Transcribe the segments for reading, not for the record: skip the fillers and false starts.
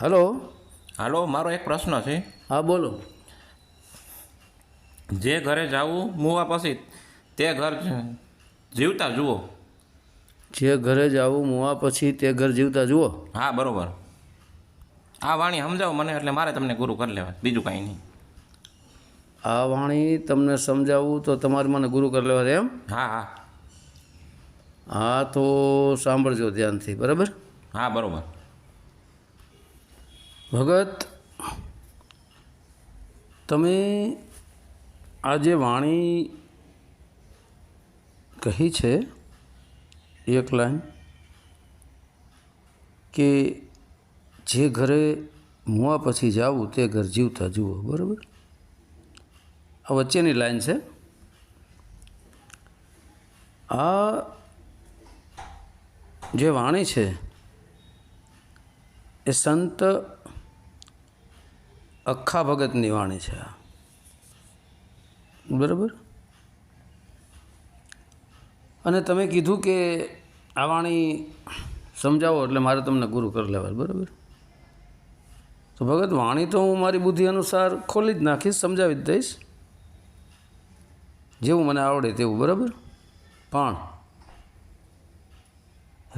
Hello. હાલો, મારો એક પ્રશ્ન છે. હા બોલો. જે ઘરે જાવું મુવા પછી તે ઘર જીવતા જુઓ. જે ઘરે જાવું મુવા પછી તે ઘર જીવતા જુઓ. હા, બરોબર. આ વાણી સમજાવો મને, એટલે મારે તમને ગુરુ કરી લેવા, બીજું કાંઈ નહીં. આ વાણી તમને સમજાવું તો તમારે મને ગુરુ કરી લેવા છે એમ? હા હા. હા તો સાંભળજો ધ્યાનથી, બરાબર? હા, બરોબર. ભગત, તમે આ જે વાણી કહી છે એક લાઈન કે જે ઘરે મુવા પછી જાવું તે ઘર જીવતા જુઓ, બરાબર? આ વચ્ચેની લાઈન છે. આ જે વાણી છે એ સંત અખ્ખા ભગતની વાણી છે, બરાબર? અને તમે કીધું કે આ વાણી સમજાવો એટલે મારે તમને ગુરુ કરી લેવા, બરાબર? તો ભગત, વાણી તો હું મારી બુદ્ધિ અનુસાર ખોલી જ નાખીશ, સમજાવી જ દઈશ જેવું મને આવડે તેવું, બરાબર? પણ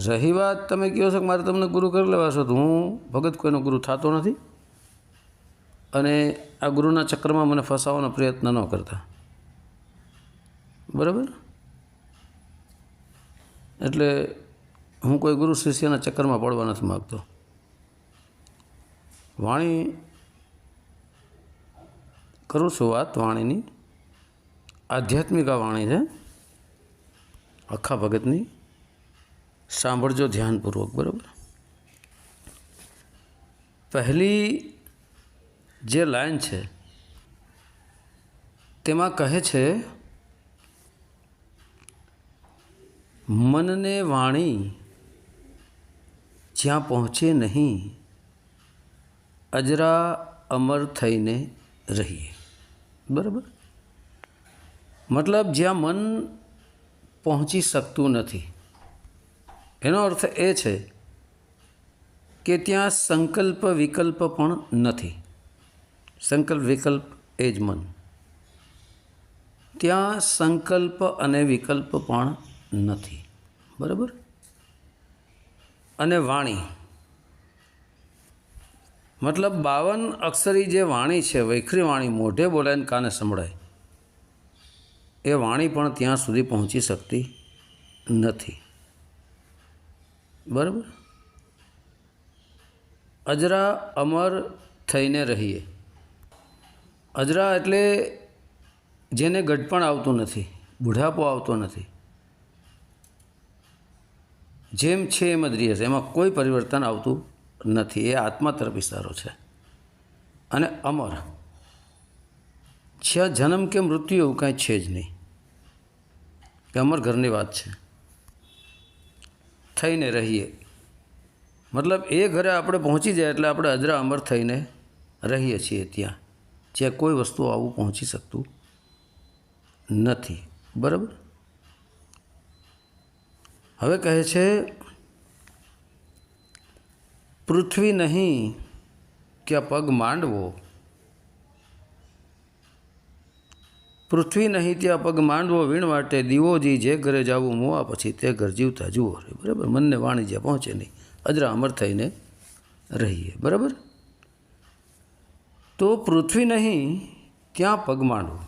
રહી વાત તમે કહો છો કે મારે તમને ગુરુ કરી લેવા છો, તો હું ભગત કોઈનો ગુરુ થતો નથી અને આ ગુરુના ચક્રમાં મને ફસાવવાનો પ્રયત્ન ન કરતા, બરાબર? એટલે હું કોઈ ગુરુ શિષ્યના ચક્કરમાં પડવા નથી માગતો. વાણી કરું છું વાત વાણીની, આધ્યાત્મિક આ વાણી છે અખ્ખા ભગતની. સાંભળજો ધ્યાનપૂર્વક, બરાબર? પહેલી જે લાઈન છે તેમાં કહે છે, મનને વાણી જ્યાં પહોંચે નહીં, અજરા અમર થઈને રહીએ, બરાબર? મતલબ જ્યાં મન પહોંચી શકતું નથી, એનો અર્થ એ છે કે ત્યાં સંકલ્પ વિકલ્પ પણ નથી. સંકલ્પ વિકલ્પ એ જ મન. ત્યાં સંકલ્પ અને વિકલ્પ પણ નથી, બરાબર? અને વાણી મતલબ 52 અક્ષરી જે વાણી છે, વૈખરી વાણી, મોઢે બોલાય ને કાને સંભળાય, એ વાણી પણ ત્યાં સુધી પહોંચી શકતી નથી, બરાબર? અજરા અમર થઈને રહીએ. અજરા એટલે જેને ગઢપણ આવતું નથી, બુઢાપો આવતો નથી, જેમ છે એમ જ રહે છે, એમાં કોઈ પરિવર્તન આવતું નથી, એ આત્મા તરફ ઇશારો છે. અને અમર, જ્યાં જન્મ કે મૃત્યુ એવું કાંઈ છે જ નહીં, કે અમર ઘરની વાત છે. થઈને રહીએ મતલબ એ ઘરે આપણે પહોંચી જાય એટલે આપણે અજરા અમર થઈને રહીએ છીએ ત્યાં, જ્યાં કોઈ વસ્તુ આવું પહોંચી શકતું નથી, બરાબર? હવે કહે છે, પૃથ્વી નહીં ક્યાં પગ માંડવો, પૃથ્વી નહીં ત્યાં પગ માંડવો, વીણ વાટે દીવોજી, જે ઘરે જાવું મુવા પછી તે ઘર જીવતા જુઓ, બરાબર? મનને વાણી જ્યાં પહોંચે નહીં, અજરા અમર થઈને રહીએ, બરાબર? તો પૃથ્વી નહીં ત્યાં પગ માંડવો,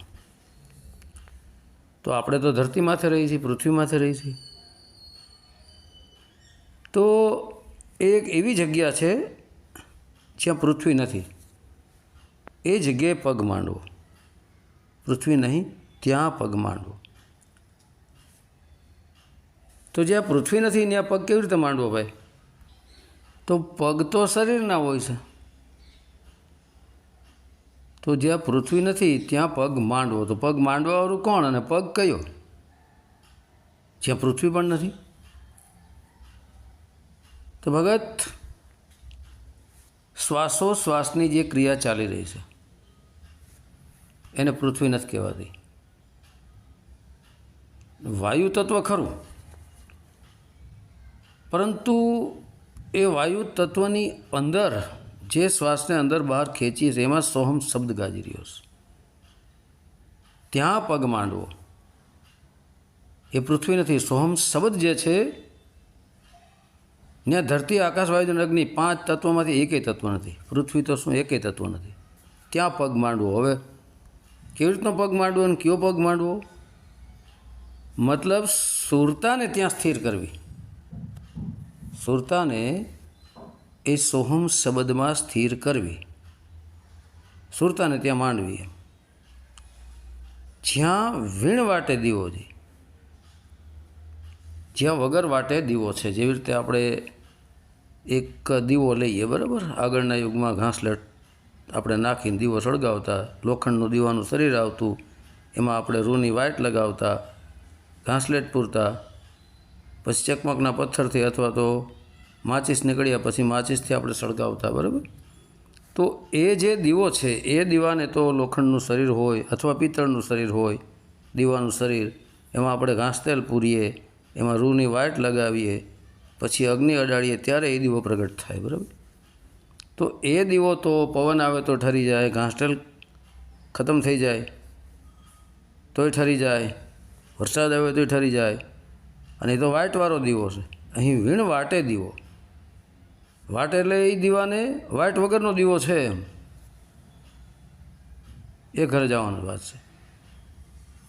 તો આપણે તો ધરતી માથે રહીએ છીએ, પૃથ્વી માથે રહીએ છીએ, તો એક એવી જગ્યા છે જ્યાં પૃથ્વી નથી, એ જગ્યાએ પગ માંડવો. પૃથ્વી નહીં ત્યાં પગ માંડવો. તો જ્યાં પૃથ્વી નથી ત્યાં પગ કેવી રીતે માંડવો ભાઈ? તો પગ તો શરીરના હોય છે, તો જ્યાં પૃથ્વી નથી ત્યાં પગ માંડવો. તો પગ માંડવાવાળું કોણ અને પગ કયો? જ્યાં પૃથ્વી પણ નથી. તો ભગત, શ્વાસોશ્વાસની જે ક્રિયા ચાલી રહી છે એને પૃથ્વી નથી કહેવાતી. વાયુ તત્વ ખરું, પરંતુ એ વાયુ તત્વની અંદર જે શ્વાસને અંદર બહાર ખેંચીએ છીએ એમાં સોહમ શબ્દ ગાજી રહ્યો છે. ત્યાં પગ માંડવો એ પૃથ્વી નથી. સોહમ શબ્દ જે છે ત્યાં ધરતી આકાશ વાયુ અને અગ્નિ 5 તત્વોમાંથી એકેય તત્વ નથી. પૃથ્વી તો શું એકેય તત્વ નથી. ત્યાં પગ માંડવો. હવે કેવી રીતનો પગ માંડવો અને કયો પગ માંડવો? મતલબ સુરતાને ત્યાં સ્થિર કરવી. સુરતાને એ સોહમ શબ્દમાં સ્થિર કરવી. સુરતાને ત્યાં માંડવી. જ્યાં વીણ વાટે દીવો છે, જ્યાં વગર વાટે દીવો છે. જેવી રીતે આપણે એક દીવો લઈએ, બરાબર, આગળના યુગમાં ઘાસલેટ આપણે નાખીને દીવો સળગાવતા, લોખંડનું દીવાનું શરીર આવતું, એમાં આપણે રૂની વાઇટ લગાવતા, ઘાસલેટ પૂરતા, પછી ચકમકના પથ્થરથી અથવા તો માચીસ નીકળ્યા પછી માચીસથી આપણે સળગાવતા, બરાબર. તો એ જે દીવો છે એ દીવાને તો લોખંડનું શરીર હોય અથવા પિત્તળનું શરીર હોય, દીવાનું શરીર, એમાં આપણે ઘાસ તેલ પૂરીએ, એમાં રૂની વાઇટ લગાવીએ, પછી અગ્નિ અડાડીએ ત્યારે એ દીવો પ્રગટ થાય, બરાબર. તો એ દીવો તો પવન આવે તો ઠરી જાય, ઘાસ તેલ ખતમ થઈ જાય તોય ઠરી જાય, વરસાદ આવે તોય ઠરી જાય, અને એ તો વાઇટવાળો દીવો છે. અહીં વીણ વાટે દીવો. વાટ એટલે એ દીવાને વાઇટ વગરનો દીવો છે એમ, એ ઘરે જવાની વાત છે.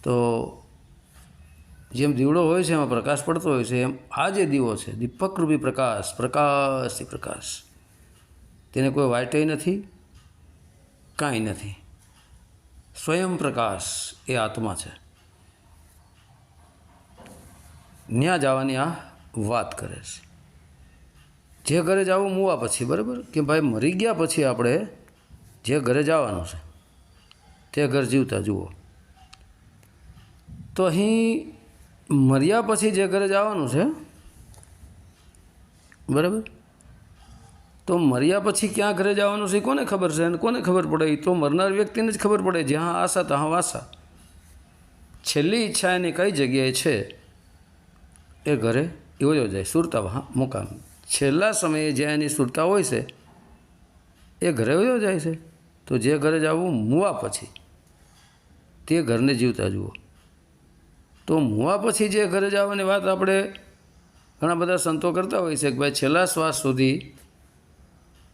તો જેમ દીવડો હોય છે એમાં પ્રકાશ પડતો હોય છે, એમ આ જે દીવો છે દીપકરૂપી પ્રકાશ, પ્રકાશથી પ્રકાશ, તેને કોઈ વાઇટેય નથી, કાંઈ નથી. સ્વયં પ્રકાશ એ આત્મા છે. ત્યાં જવાની આ વાત કરે છે. જે ઘરે જવું મૂવા પછી, બરાબર, કે ભાઈ મરી ગયા પછી આપણે જે ઘરે જવાનું છે તે ઘર જીવતા જુઓ. તો અહીં મર્યા પછી જે ઘરે જવાનું છે, બરાબર, તો મર્યા પછી ક્યાં ઘરે જવાનું છે કોને ખબર છે? અને કોને ખબર પડે? એ તો મરનાર વ્યક્તિને જ ખબર પડે. જ્યાં આશા ત્યાં વાસા. છેલ્લી ઈચ્છા એની કઈ જગ્યાએ છે એ ઘરે એવો જાય, સુરતા મુકામ. છેલ્લા સમયે જ્યાં એની સુરતા હોય છે એ ઘરે વયો જાય છે. તો જે ઘરે જવું મૂવા પછી તે ઘરને જીવતા જુઓ. તો મૂવા પછી જે ઘરે જવાની વાત આપણે ઘણા બધા સંતો કરતા હોય છે કે ભાઈ છેલ્લા શ્વાસ સુધી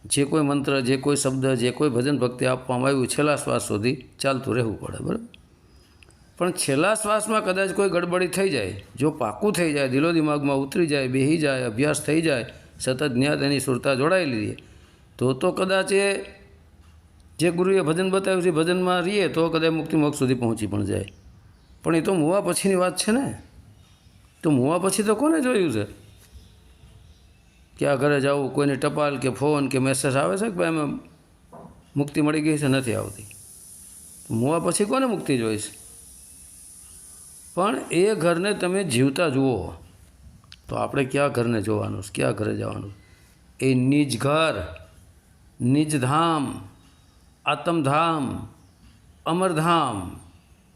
જે કોઈ મંત્ર, જે કોઈ શબ્દ, જે કોઈ ભજન ભક્તિ આપવામાં આવ્યું છેલ્લા શ્વાસ સુધી ચાલતું રહેવું પડે, બરાબર. પણ છેલ્લા શ્વાસમાં કદાચ કોઈ ગડબડી થઈ જાય, જો પાકું થઈ જાય, દિલો દિમાગમાં ઉતરી જાય, બેસી જાય, અભ્યાસ થઈ જાય, સતત ન્યાત એની સુરતા જોડાઈ લીધી, તો કદાચ એ જે ગુરુએ ભજન બતાવ્યું છે ભજનમાં રહીએ તો કદાચ મુક્તિ મોક્ષ સુધી પહોંચી પણ જાય. પણ એ તો મૂવા પછીની વાત છે ને. તો મૂવા પછી તો કોને જોયું છે કે આ ઘરે જવું? કોઈને ટપાલ કે ફોન કે મેસેજ આવે છે કે ભાઈ એમાં મુક્તિ મળી ગઈ છે? નથી આવતી. મૂવા પછી કોને મુક્તિ જોઈશે? પણ એ ઘરને તમે જીવતા જુઓ. તો આપણે ક્યાં ઘરને જોવાનું છે? ક્યાં ઘરે જવાનું? એ નિજ ઘર, નિજ ધામ, આત્મધામ, અમરધામ,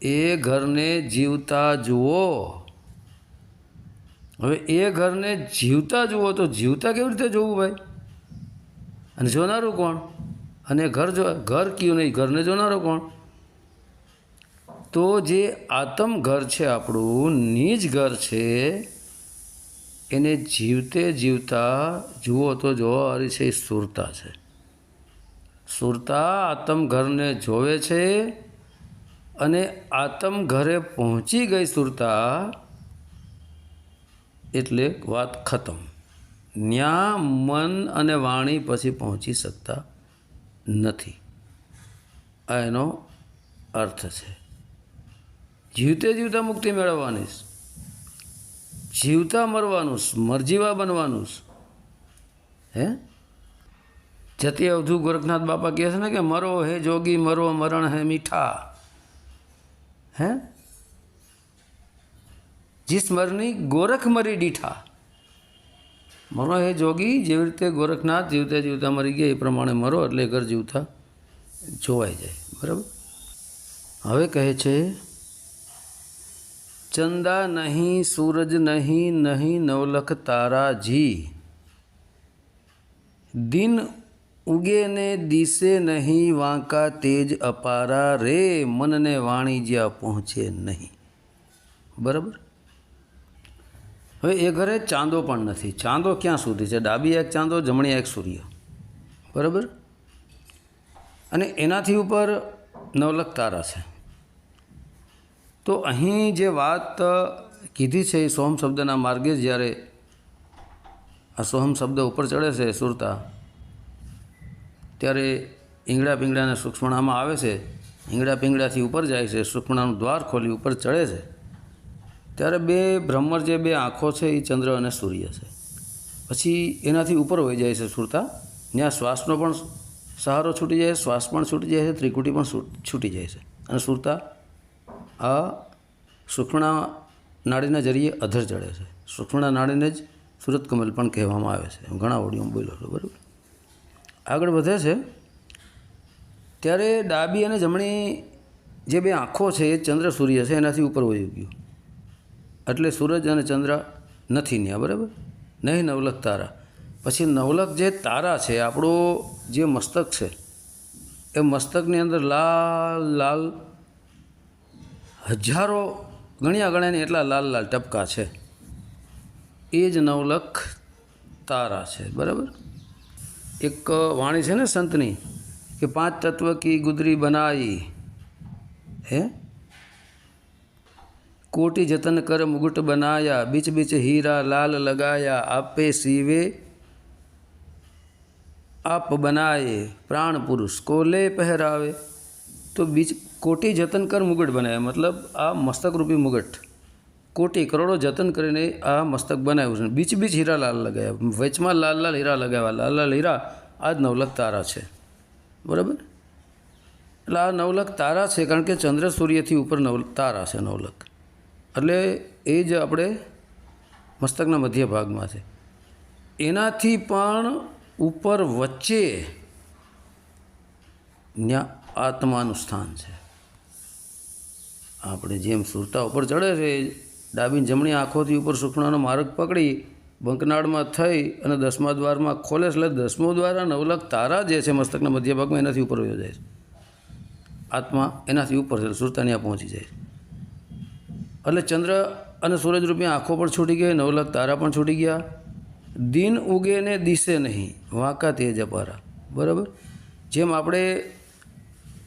એ ઘરને જીવતા જુઓ. હવે એ ઘરને જીવતા જુઓ તો જીવતા કેવી રીતે જોવું ભાઈ? અને જોનારું કોણ? અને ઘર કયું નહીં, ઘરને જોનારો કોણ? તો જે આત્મ ઘર છે આપણું, નિજ ઘર છે, એને જીવતે જીવતા જુઓ તો જોવા વાળી છે એ સુરતા છે. સુરતા આત્મ ઘરને જોવે છે અને આત્મ ઘરે પહોંચી ગઈ સુરતા એટલે વાત ખતમ. ન્યા મન અને વાણી પછી પહોંચી શકતા નથી. આ એનો અર્થ છે. જીવતે જીવતા મુક્તિ મેળવવાની, જીવતા મરવાનું, મરજીવા બનવાનું. હે જતી અવધુ ગોરખનાથ બાપા કહે છે ને કે મરો હે જોગી મરો, મરણ હે મીઠા. હે જીસ મરની ગોરખ મરી દીઠા. મરો હે જોગી, જેવી રીતે ગોરખનાથ જીવતા જીવતા મરી ગયા એ પ્રમાણે મરો એટલે ઘર જીવતા જોવાઈ જાય, બરાબર. હવે કહે છે ચંદા નહીં, સૂરજ નહીં, નહીં નવલખ તારા જી, દિન ઉગે ને દિશે નહીં વાંકા તેજ અપારા રે મનને વાણી જ્યાં પહોંચે નહીં. બરાબર. હવે એ ઘરે ચાંદો પણ નથી. ચાંદો ક્યાં સુધી છે? ડાબી એક ચાંદો, જમણી એક સૂર્ય. બરાબર. અને એનાથી ઉપર નવલખ તારા છે. તો અહીં જે વાત કીધી છે એ સોહમ શબ્દના માર્ગે જ્યારે આ સોહમ શબ્દ ઉપર ચડે છે સુરતા, ત્યારે ઈંગડા પિંગળાને સૂક્ષ્મણામાં આવે છે. ઈંગડા પિંગળાથી ઉપર જાય છે, સૂક્ષ્મણાનું દ્વાર ખોલી ઉપર ચડે છે. ત્યારે બે ભ્રમર જે બે આંખો છે એ ચંદ્ર અને સૂર્ય છે. પછી એનાથી ઉપર વહી જાય છે સુરતા. ત્યાં શ્વાસનો પણ સહારો છૂટી જાય, શ્વાસ પણ છૂટી જાય છે, ત્રિકુટી પણ છૂટી જાય છે. અને સુરતા આ સૂક્ષ્મણા નાડીના જરીએ અધર ચડે છે. સૂક્ષ્મણા નાડીને જ સુરત કમલ પણ કહેવામાં આવે છે. ઘણા ઓડિયો બોલ્યો છો. બરાબર. આગળ વધે છે ત્યારે ડાબી અને જમણી જે બે આંખો છે એ ચંદ્ર સૂર્ય છે એનાથી ઉપર વહી ગયું. એટલે સૂરજ અને ચંદ્ર નથી ત્યાં. બરાબર. નહીં નવલખ તારા. પછી નવલખ જે તારા છે, આપણો જે મસ્તક છે એ મસ્તકની અંદર લાલ લાલ હજારો ગણ્યા ગણ્યાની એટલા લાલ લાલ ટપકા છે. એ જ નવલખ તારા છે. બરાબર. એક વાણી છે ને સંતની કે 5 તત્વ કી ગુદરી બનાઈ હે કોટી જતન કર મુગુટ બનાયા બીચ બીચ હીરા લાલ લગાયા આપે સીવે આપ બનાએ પ્રાણ પુરુષ કોલે પહેરાવે. તો બીચ કોટી જતન કર મુગટ બનાવ્યા, મતલબ આ મસ્તક રૂપી મુગટ કોટી કરોડો જતન કરીને આ મસ્તક બનાવ્યું છે. બીચ બીચ હીરા લાલ લગાવ્યા, વચમાં લાલ લાલ હીરા લગાવ્યા. લાલ લાલ હીરા આ જ નવલખ તારા છે. બરાબર. એટલે આ નવલખ તારા છે કારણ કે ચંદ્ર સૂર્યથી ઉપર તારા છે નવલખ. એટલે એ જ આપણે મસ્તકના મધ્ય ભાગમાં છે. એનાથી પણ ઉપર વચ્ચે ત્યાં આત્માનું સ્થાન છે. આપણે જેમ સુરતા ઉપર ચડે છે, ડાબી જમણી આંખોથી ઉપર સૂક્ષ્મનો માર્ગ પકડી બંકનાળમાં થઈ અને 10મા દ્વારમાં ખોલે એટલે 10મો દ્વાર નવલખ તારા જે છે મસ્તકના મધ્ય ભાગમાં એનાથી ઉપર વયો જાય છે. આત્મા એનાથી ઉપર છે, સુરતા ત્યાં પહોંચી જાય છે. એટલે ચંદ્ર અને સૂરજરૂપી આંખો પણ છૂટી ગઈ, નવલખ તારા પણ છૂટી ગયા. દિન ઉગે ને દિશે નહીં વાંકા તેજ અપારા. બરાબર. જેમ આપણે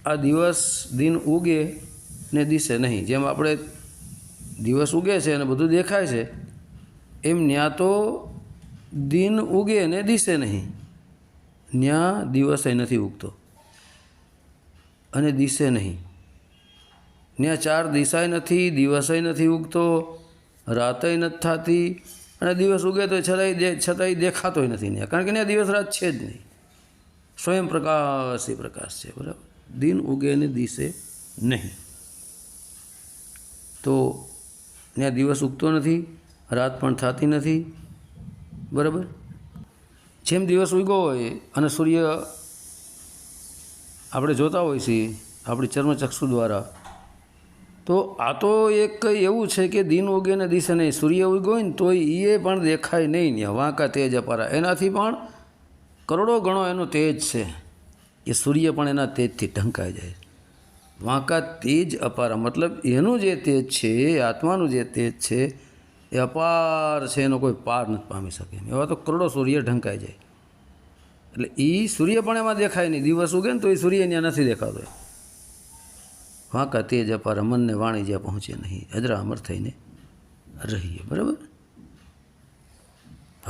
આ દિવસ દિન ઉગે ને દિશે નહીં, જેમ આપણે દિવસ ઉગે છે અને બધું દેખાય છે, એમ ન્યા તો દિન ઉગે ને દિશે નહીં. ન્યા દિવસે નથી ઉગતો અને દિશે નહીં. ત્યાં 4 દિશાય નથી, દિવસે નથી ઉગતો, રાતય નથી થતી, અને દિવસ ઉગે તો છતાંય દેખાતોય નથી ત્યાં, કારણ કે ત્યાં દિવસ રાત છે જ નહીં. સ્વયં પ્રકાશ એ પ્રકાશ છે. બરાબર. દિન ઉગે ને દિશે નહીં. તો ત્યાં દિવસ ઉગતો નથી, રાત પણ થતી નથી. બરાબર. જેમ દિવસ ઉગ્યો હોય અને સૂર્ય આપણે જોતા હોઈએ છીએ આપણી ચર્મચક્ષુ દ્વારા, તો આ તો એક એવું છે કે દિન ઉગે ને દિશે નહીં. સૂર્ય ઉગ્યો હોય ને તોય એ પણ દેખાય નહીં ત્યાં. વાંકા તેજ અપારા. એનાથી પણ કરોડો ગણો એનો તેજ છે. એ સૂર્ય પણ એના તેજથી ઢંકાઈ જાય. વાંકા તેજ અપારા મતલબ એનું જે તેજ છે, આત્માનું જે તેજ છે એ અપાર છે, એનો કોઈ પાર નથી પામી શકે. એવા તો કરોડો સૂર્ય ઢંકાઈ જાય. એટલે એ સૂર્ય પણ એમાં દેખાય નહીં. દિવસ ઉગે ને તો એ સૂર્ય ત્યાં નથી દેખાતો. વાંકા તેજ અપારા મનને વાણી જ્યાં પહોંચે નહીં, અજરા અમર થઈને રહીએ. બરાબર.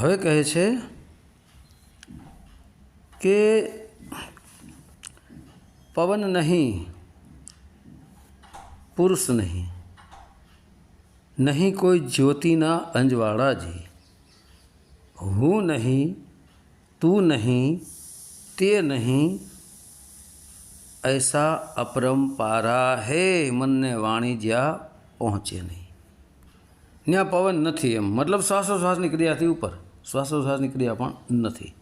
હવે કહે છે કે પવન નહીં, પુરુષ નહીં, નહીં કોઈ જ્યોતિના અંજવાળાજી, હું નહીં, તું નહીં, તે નહીં, ऐसा अपरंपारा है મનને વાણી જ્યાં પહોંચે નહીં. ત્યાં પવન નથી, એમ મતલબ શ્વાસોશ્વાસની ક્રિયાથી ઉપર, શ્વાસોશ્વાસની ક્રિયા પણ નથી.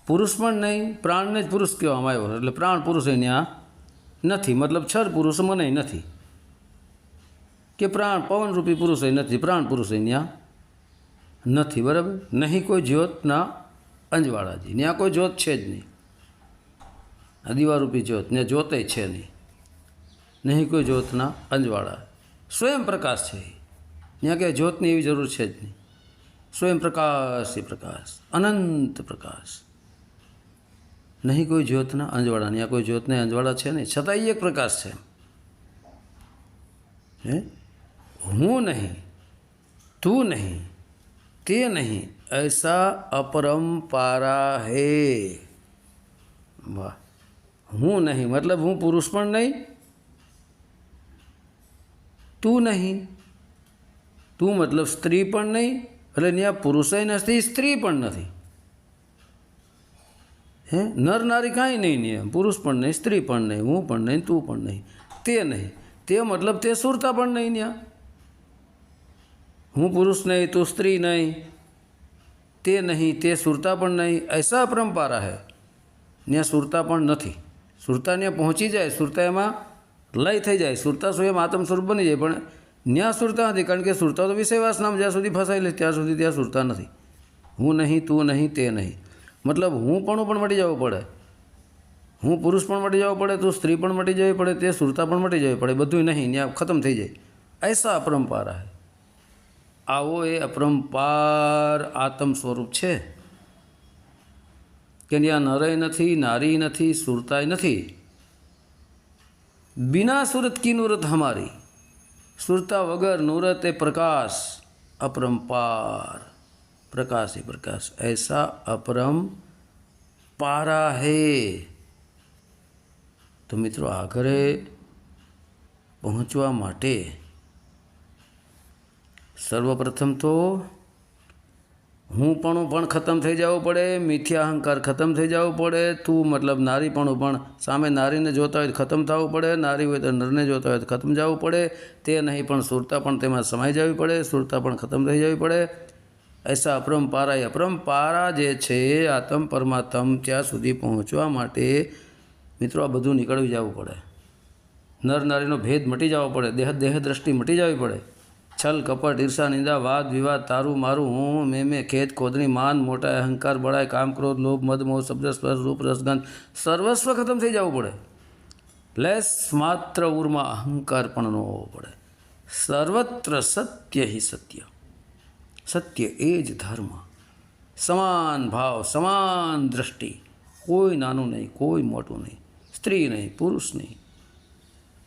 પુરુષ પણ નહીં, પ્રાણને જ પુરુષ કહેવામાં આવ્યો, એટલે પ્રાણ પુરુષ ત્યાં નથી. મતલબ છર પુરુષ મને નથી, કે પ્રાણ પવનરૂપી પુરુષ નથી, પ્રાણ પુરુષ ત્યાં નથી. બરાબર. નહીં કોઈ જ્યોતના અંજવાળાજી. ત્યાં કોઈ જ્યોત છે જ નહીં. આ દીવારૂપી જ્યોત ને જ્યોતે છે નહીં કોઈ જ્યોતના અંજવાળા. સ્વયં પ્રકાશ છે. ત્યાં ક્યાંય જ્યોતની એવી જરૂર છે જ નહીં. સ્વયં પ્રકાશ એ પ્રકાશ, અનંત પ્રકાશ. નહીં કોઈ જ્યોતના અંજવાળા. ત્યાં કોઈ જ્યોતના અંજવાળા છે નહીં, છતાં એક પ્રકાશ છે. હે, હું નહીં, તું નહીં, તે નહીં, ऐसा अपरंपारा है. વાહ. હું નહીં મતલબ હું પુરુષ પણ નહીં, તું નહીં, તું મતલબ સ્ત્રી પણ નહીં, એટલે ત્યાં પુરુષય નથી, સ્ત્રી પણ નથી. હે, નર નારી કાંઈ નહીં, ત્યાં પુરુષ પણ નહીં, સ્ત્રી પણ નહીં, હું પણ નહીં, તું પણ નહીં, તે નહીં. તે મતલબ તે સુરતા પણ નહીં. ત્યાં હું પુરુષ નહીં, તું સ્ત્રી નહીં, તે નહીં, તે સુરતા પણ નહીં. ऐसा अपरंपारा है. ત્યાં સુરતા પણ નથી. સુરતા ત્યાં પહોંચી જાય, સુરતા એમાં લય થઈ જાય, સુરતા સ્વયં આત્મ સ્વરૂપ બની જાય. પણ ત્યાં સુરતા નથી, કારણ કે સુરતા તો વિષય વાસનામાં જ્યાં સુધી ફસાઈ લે ત્યાં સુધી ત્યાં સુરતા નથી. હું નહીં, તું નહીં, તે નહીં. મતલબ હું પણ મટી જવું પડે, હું પુરુષ પણ મટી જવું પડે, તું સ્ત્રી પણ મટી જવી પડે, તે સુરતા પણ મટી જવી પડે, બધું નહીં, ત્યાં ખતમ થઈ જાય. ऐसा अपरंपारा है. આવો એ અપરંપાર આત્મ સ્વરૂપ છે કે ત્યાં નરય નથી, નારી નથી, સુરતાય નથી. બિના સુરત કી નૂરત હમારી. સુરતા વગર નૂરત એ પ્રકાશ, अपरंपार प्रकाश ही प्रकाश. ऐसा अपरंपारा है. તો મિત્રો આગળ પહોંચવા માટે સર્વપ્રથમ તો હું પણ ખતમ થઈ જવું પડે, મિથ્યા અહંકાર ખતમ થઈ જવું પડે. તું મતલબ નારીપણું પણ સામે નારીને જોતા હોય તો ખતમ થવું પડે, નારી હોય તો નરને જોતા હોય તો ખતમ જવું પડે. તે નહીં પણ સુરતા પણ તેમાં સમાઈ જવી પડે, સુરતા પણ ખતમ થઈ જવી પડે. ऐसा अपरंपारा. अपरंपारा જે છે આત્મ પરમાત્મ ત્યાં સુધી પહોંચવા માટે મિત્રો આ બધું નીકળવી જવું પડે. નર નારીનો ભેદ મટી જવો પડે, દેહ દ્રષ્ટિ મટી જવી પડે. છલ કપટ ઈર્ષા નિંદા વાદ વિવાદ તારું મારું હું મેં ખેત ખોદણી માન મોટા અહંકાર બળાય કામ ક્રોધ લોભ મદ મોહ શબ્દ સ્પર્શ રૂપ રસગંધ સર્વસ્વ ખતમ થઈ જવું પડે. લેસ માત્ર ઉરમાં અહંકાર પણ ન હોવો પડે. સર્વત્ર સત્ય હિ સત્ય. સત્ય એ જ ધર્મ. સમાન ભાવ, સમાન દ્રષ્ટિ. કોઈ નાનું નહીં, કોઈ મોટું નહીં, સ્ત્રી નહીં, પુરુષ નહીં.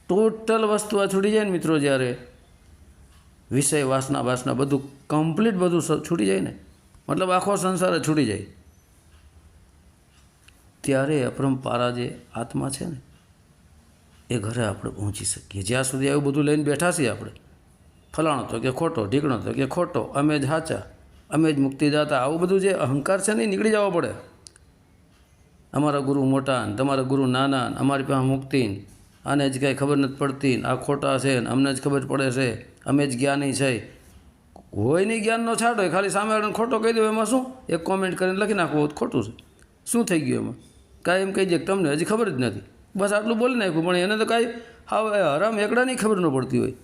ટોટલ વસ્તુ આ છૂટી જાય ને મિત્રો, જ્યારે વિષય વાસના બધું કમ્પ્લીટ બધું છૂટી જાય ને, મતલબ આખો સંસાર જ છૂટી જાય, ત્યારે અપરંપારા જે આત્મા છે ને એ ઘરે આપણે પહોંચી શકીએ. જ્યાં સુધી આવું બધું લઈને બેઠા છીએ આપણે, ફલાણો તો કે ખોટો, ઢીકણો તો કે ખોટો, અમે જ સાચા, અમે જ મુક્તિદાતા, આવું બધું જે અહંકાર છે ને એ નીકળી જવો પડે. અમારા ગુરુ મોટા ને તમારા ગુરુ નાના ને અમારી પાસે મુક્તિ ને આને જ કાંઈ ખબર નથી પડતી ને આ ખોટા છે ને અમને જ ખબર પડે છે, અમે જ જ્ઞાની છે. હોય નહીં જ્ઞાનનો છાંટ હોય, ખાલી સામેવાળાને ખોટો કહી દો એમાં શું? એક કોમેન્ટ કરીને લખી નાખવું ખોટું છે, શું થઈ ગયું એમાં? કાંઈ એમ કહી દે કે તમને હજી ખબર જ નથી, બસ આટલું બોલી નાખ્યું. પણ એને તો કાંઈ હવે હરામ એકડાની ખબર ન પડતી હોય,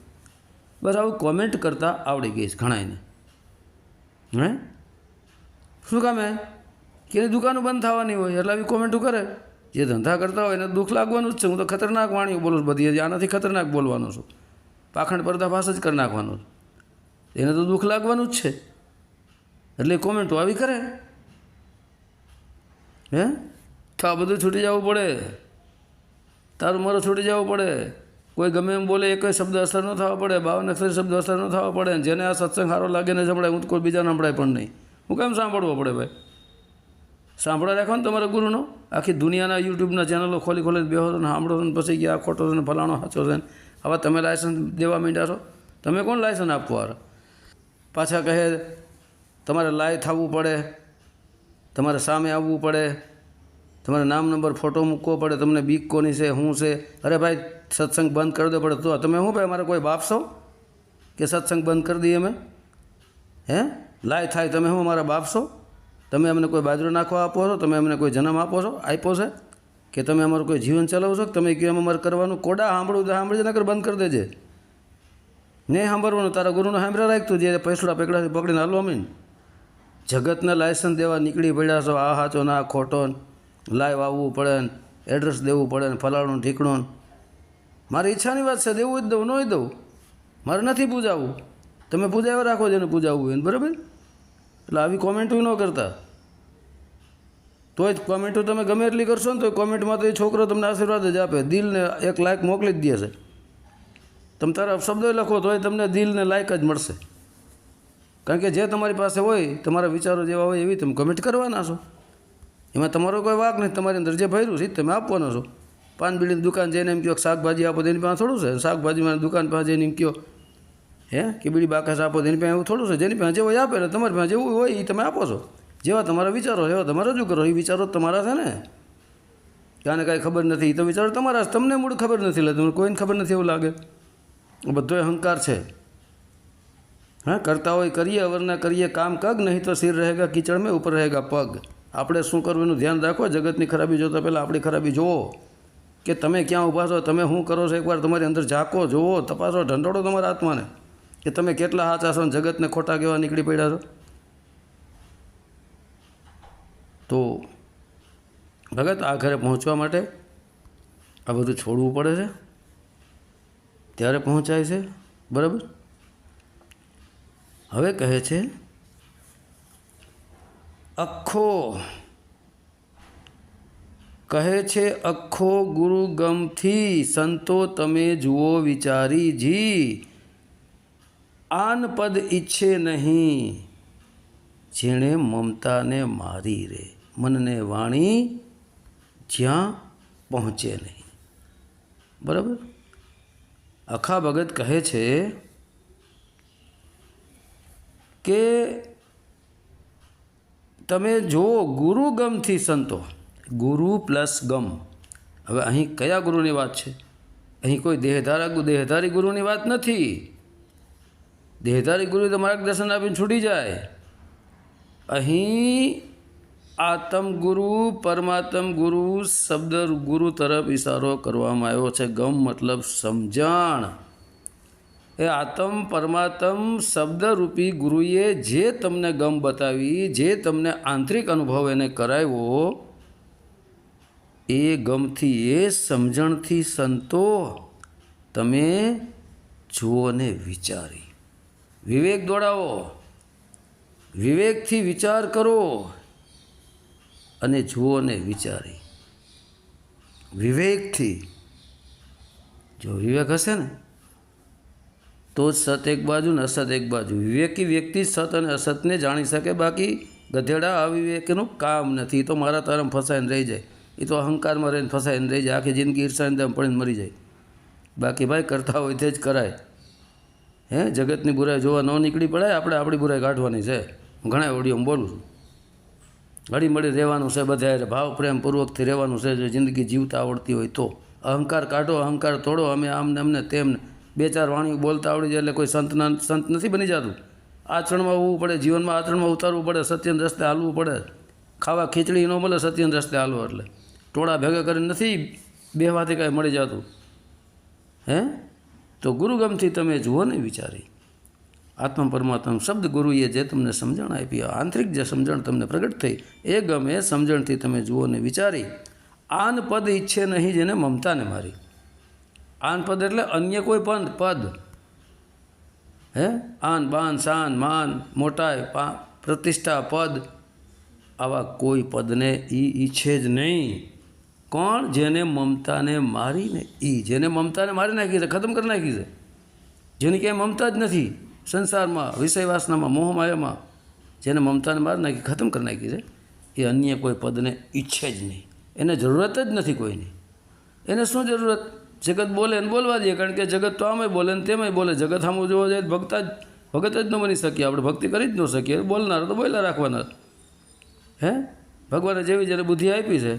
બસ આવું કોમેન્ટ કરતાં આવડી ગઈ છે ઘણાને. હે શું કામ હે કે એની દુકાનો બંધ થવાની હોય એટલે આવી કોમેન્ટો કરે. જે ધંધા કરતા હોય એને દુઃખ લાગવાનું જ છે. હું તો ખતરનાક વાણીઓ બોલું બધી, આનાથી ખતરનાક બોલવાનું છું, પાખંડ પર્દાફાશ જ કરી નાખવાનું, એને તો દુઃખ લાગવાનું જ છે. એટલે કોમેન્ટો આવી કરે. હે તો આ બધું છૂટી જવું પડે, તારું મારું છૂટી જવું પડે. કોઈ ગમે એમ બોલે એક શબ્દ અસર ન થવા પડે, 52 અક્ષર શબ્દ અસર ન થવા પડે. જેને આ સત્સંગ સારો લાગે ને સંભળાય, હું તો કોઈ બીજાને સંભળાય પણ નહીં. હું કેમ સાંભળવો પડે ભાઈ? સાંભળવા રાખો ને તમારા ગુરુનો. આખી દુનિયાના યુટ્યુબના ચેનલો ખોલી બેહો ને સાંભળો ને પછી કે આ ખોટો છે ને ફલાણો સાચો છે ને. હવે તમે લાયસન્સ દેવા માંડ્યા છો, તમે કોણ લાયસન્સ આપવા? પાછા કહે તમારે લાઈવ થવું પડે, તમારે સામે આવવું પડે, તમારે નામ નંબર ફોટો મૂકવો પડે, તમને બીક કોની છે શું છે? અરે ભાઈ સત્સંગ બંધ કરી દો પડે તો તમે શું ભાઈ અમારે કોઈ બાપ છો કે સત્સંગ બંધ કરી દઈએ અમે? હે લાઈવ થાય તમે શું અમારા બાપ છો? તમે અમને કોઈ બાજરો નાખવા આપો છો? તમે અમને કોઈ જન્મ આપો છો, આપ્યો છે? કે તમે અમારું કોઈ જીવન ચલાવો છો? તમે કહો એમ અમારે કરવાનું? કોડા સાંભળવું તો સાંભળી નકર બંધ કરી દેજે. નહીં સાંભળવાનું, તારા ગુરુને સાંભળ્યા રાખતું જે પૈસડા પેકડાથી પકડીને હાલવા મીન. જગતને લાયસન્સ દેવા નીકળી પડ્યા છો, આ સાચો ના ખોટો, લાઈવ આવવું પડે ને એડ્રેસ દેવું પડે ને ફલાણું ઠીકણું. મારી ઈચ્છાની વાત છે, દેવું જ દઉં, નહીં દઉં, મારે નથી પૂજાવું. તમે પૂજાવ્યા રાખો જેને પૂજાવવું હોય, બરાબર? એટલે આવી કોમેન્ટો ન કરતા. તોય કોમેન્ટો તમે ગમે એટલી કરશો ને તો કોમેન્ટમાં તો એ છોકરો તમને આશીર્વાદ જ આપે, દિલને એક લાઈક મોકલી જ દે છે. તમે તારા શબ્દો લખો તોય તમને દિલને લાઈક જ મળશે, કારણ કે જે તમારી પાસે હોય, તમારા વિચારો જેવા હોય એવી તમે કમેન્ટ કરવાના છો. એમાં તમારો કોઈ વાંક નથી, તમારી અંદર જે ભર્યું છે તમે આપવાના છો. પાન બીડીની દુકાન જઈને એમ કહો શાકભાજી આપો તેની પાસે થોડું છે. શાકભાજીમાં દુકાન પાસે જઈને એમ કહો કે બીડી બાકાસ આપો તેની પાસે એવું થોડું છે. જેની પાસે જેવું આપે ને તમારી પાસે જેવું હોય એ તમે આપો છો. જેવા તમારા વિચારો એવા તમે રજૂ કરો. એ વિચારો તમારા છે ને, ક્યાંને કાંઈ ખબર નથી, તો વિચારો તમારા છે. તમને મૂળ ખબર નથી, એટલે તમને કોઈને ખબર નથી એવું લાગે. બધો અહંકાર છે. હા, કરતા હોય કરીએ, અવરના કરીએ, કામ કગ, નહીં તો સિર રહેગા કીચડ મેં, ઉપર રહેગા પગ. આપણે શું કરવું એનું ધ્યાન રાખો. જગતની ખરાબી જોતા પહેલાં આપણી ખરાબી જુઓ કે તમે ક્યાં ઊભા છો, તમે શું કરો છો. એકવાર તમારી અંદર ઝાંકો, જુઓ, તપાસો, ઢંઢોળો તમારા આત્માને કે તમે કેટલા સાચા છો ને જગતને ખોટા કેવા નીકળી પડ્યા છો. તો ભગત આ ઘરે પહોંચવા માટે આ બધું છોડવું પડે છે, ત્યારે પહોંચાય છે, બરાબર? હવે કહે છે અખો, કહે છે અખો ગુરુ ગમથી સંતો તમે જુઓ વિચારી જી, આન પદ ઈચ્છે નહીં જેણે મમતાને મારી રે, મનને વાણી જ્યાં પહોંચે નહીં. બરાબર? અખા ભગત કહે છે કે તમે જુઓ ગુરુ ગમથી સંતો, ગુરુ પ્લસ ગમ. હવે અહીં કયા ગુરુની વાત છે? અહીં કોઈ દેહધારી ગુરુની વાત નથી. દેહધારી ગુરુ તો માર્ગદર્શન આપીને છૂટી જાય. અહીં આત્મ ગુરુ, પરમાત્મ ગુરુ, શબ્દ ગુરુ તરફ ઇશારો કરવામાં આવ્યો છે. ગમ મતલબ સમજણ. એ આત્મ પરમાત્મ શબ્દરૂપી ગુરુએ જે તમને ગમ બતાવી, જે તમને આંતરિક અનુભવ એને કરાવ્યો, એ ગમથી, એ સમજણથી સંતો તમે જુઓ ને વિચારી. વિવેક દોડાવો, વિવેકથી વિચાર કરો અને જુઓ ને વિચારી. વિવેકથી, જો વિવેક હશે ને તો સત એક બાજુ ને અસત એક બાજુ. વિવેકી વ્યક્તિ સત અને અસતને જાણી શકે. બાકી ગધેડા અવિવેકનું કામ નથી. તો મારા તારામાં ફસાઈને રહી જાય. એ તો અહંકારમાં રહીને ફસાઈને રહી જાય. આખી જિંદગી ઈર્ષાની દમ પડીને મરી જાય. બાકી ભાઈ કરતા હોય તે જ કરાય. જગતની બુરાઈ જોવા ન નીકળી પડાય. આપણે આપણી બુરાઈ કાઢવાની છે. હું ઘણા ઓડિયોમાં બોલું છું. હળી મળી રહેવાનું છે, બધાએ ભાવ પ્રેમપૂર્વકથી રહેવાનું છે. જો જિંદગી જીવતા આવડતી હોય તો અહંકાર કાઢો, અહંકાર તોડો. અમે આમને અમને તેમને બે ચાર વાણીઓ બોલતા આવડી જાય એટલે કોઈ સંત નથી બની જતું. આચરણમાં આવવું પડે, જીવનમાં આચરણમાં ઉતારવું પડે, સત્યના રસ્તે હાલવું પડે. ખાવા ખીચડી ન મળે સત્યના રસ્તે હાલવો એટલે. ટોળા ભેગા કરીને નથી બેહવાથી કાંઈ મળી જતું. તો ગુરુગમથી તમે જુઓ ને વિચારી. આત્મા પરમાત્મા શબ્દ ગુરુએ જે તમને સમજણ આપી, આંતરિક જે સમજણ તમને પ્રગટ થઈ, એ ગમે સમજણથી તમે જુઓ ને વિચારી. આન પદ ઈચ્છે નહીં જેને મમતાને મારી. આન પદ એટલે અન્ય કોઈ પદ. આન બાન શાન માન મોટાઈ પ્રતિષ્ઠા પદ, આવા કોઈ પદને ઈચ્છે જ નહીં. કોણ? જેને મમતાને મારીને. જેને મમતાને મારી નાખી છે, ખતમ કરી નાખી છે. જેની ક્યાંય મમતા જ નથી સંસારમાં, વિષય વાસનામાં, મોહમાયામાં, જેને મમતાને મારી નાખી, ખતમ કરી નાખી છે, એ અન્ય કોઈ પદને ઈચ્છે જ નહીં. એને જરૂરત જ નથી કોઈની. એને શું જરૂરત? જગત બોલે ને બોલવા દે. કારણ કે જગત તો આમે બોલે ને તેમાંય બોલે. જગત સામું જોવા જાય ભગત જ ન બની શકીએ આપણે. ભક્તિ કરી જ ન શકીએ. બોલનાર તો બોલ્યા રાખવાના. ભગવાને જેવી જેને બુદ્ધિ આપી છે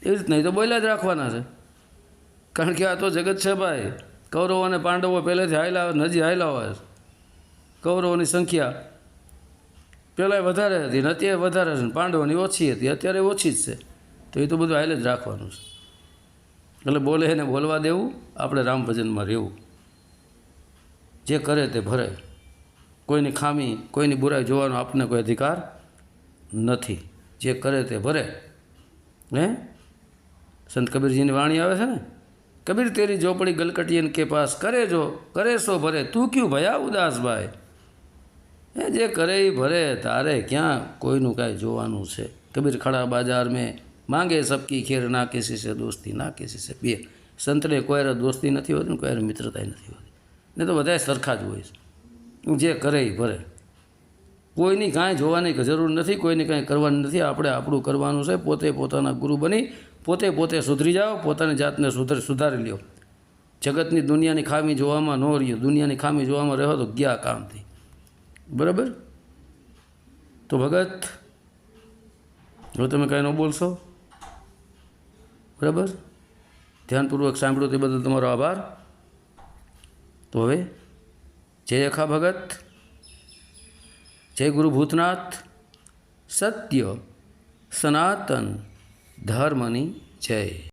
એવી રીત નહીં તો બોલ્યા જ રાખવાના છે. કારણ કે આ તો જગત છે ભાઈ. કૌરવો અને પાંડવો પહેલેથી હાયલા, હજી હાયલા હોય. કૌરવોની સંખ્યા પહેલાં વધારે હતી ને અત્યારે વધારે છે. પાંડવોની ઓછી હતી, અત્યારે ઓછી જ છે. તો એ તો બધું હાલે જ રાખવાનું છે. એટલે બોલે એને બોલવા દેવું, આપણે રામ ભજનમાં રહેવું. જે કરે તે ભરે. કોઈની ખામી, કોઈની બુરાઈ જોવાનો આપણને કોઈ અધિકાર નથી. જે કરે તે ભરે. હે સંત કબીરજીની વાણી આવે છે ને, કબીર તેરી ઝોપડી ગલકટિયન કે પાસ કરે જો કરે સો ભરે તું ક્યું ભયા ઉદાસ ભાઈ. એ જે કરે એ ભરે, તારે ક્યાં કોઈનું કાંઈ જોવાનું છે. કબીર ખડા બાજાર મેં માંગે સબકી ખેર, ના કિસી સે દોસ્તી ના કિસી સે બે. સંતને કોઈ દોસ્તી નથી હોતી ને કોઈ મિત્રતા નથી હોતી, ને તો બધા સરખા જ હોય છે. જે કરે એ ભરે, કોઈની કાંઈ જોવાની જરૂર નથી, કોઈને કાંઈ કરવાની નથી. આપણે આપણું કરવાનું છે. પોતે પોતાના ગુરુ બની પોતે સુધરી જાઓ, પોતાની જાતને સુધારી લ્યો. જગતની દુનિયાની ખામી જોવામાં ન રહ્યો. દુનિયાની ખામી જોવામાં રહો તો ગયા કામથી. બરાબર? તો ભગત હવે તમે કાંઈ ન બોલશો? બરાબર? ધ્યાનપૂર્વક સાંભળ્યું તે બદલ તમારો આભાર. તો હવે જય અખા ભગત, જય ગુરુ ભૂતનાથ, સત્ય સનાતન ધર્મની જય.